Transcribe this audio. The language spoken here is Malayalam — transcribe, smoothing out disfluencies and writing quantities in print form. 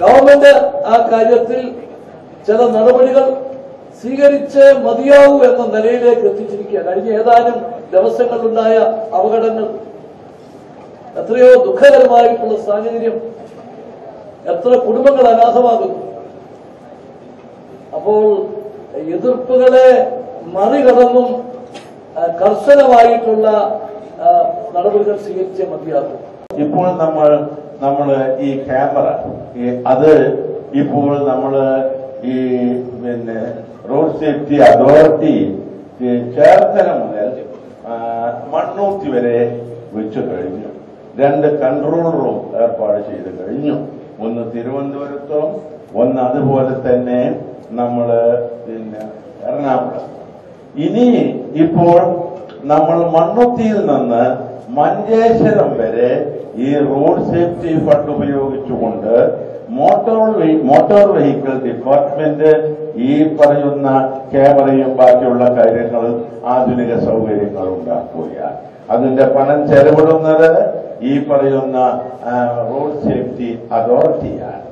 ഗവൺമെന്റ് ആ കാര്യത്തിൽ ചില നടപടികൾ സ്വീകരിച്ച് മതിയാവൂ എന്ന നിലയിലേക്ക് എത്തിച്ചിരിക്കുക. കഴിഞ്ഞ ഏതാനും ദിവസങ്ങളിലുണ്ടായ അപകടങ്ങൾ എത്രയോ ദുഃഖകരമായിട്ടുള്ള സാഹചര്യം, എത്ര കുടുംബങ്ങൾ അനാഥമാകുന്നു. അപ്പോൾ എതിർപ്പുകളെ മറികടന്നും കർശനമായിട്ടുള്ള നടപടികൾ സ്വീകരിച്ചേ മതിയാകും. ഇപ്പോൾ നമ്മള് ഈ ക്യാമറ അത് ഇപ്പോൾ നമ്മള് ഈ റോഡ് സേഫ്റ്റി അതോറിറ്റി ചേർത്തല മുതൽ മണ്ണൂത്തി വരെ വെച്ചു കഴിഞ്ഞു. 2 കൺട്രോൾ റൂം ഏർപ്പാട് ചെയ്ത് കഴിഞ്ഞു. ഒന്ന് തിരുവനന്തപുരത്തും ഒന്ന് അതുപോലെ തന്നെ നമ്മള് എറണാകുളം. ഇനി ഇപ്പോൾ നമ്മൾ മണ്ണുത്തിയിൽ നിന്ന് മഞ്ചേശ്വരം വരെ ഈ റോഡ് സേഫ്റ്റി ഫണ്ട് ഉപയോഗിച്ചുകൊണ്ട് മോട്ടോർ വെഹിക്കിൾ ഡിപ്പാർട്ട്മെന്റ് ഈ പറയുന്ന ക്യാമറയും ബാക്കിയുള്ള കാര്യങ്ങളും ആധുനിക സൗകര്യങ്ങൾ ഉണ്ടാക്കുകയാണ്. അതിന്റെ പണം ചെലവിടുന്നത് ഈ പറയുന്ന റോഡ് സേഫ്റ്റി അതോറിറ്റിയാണ്.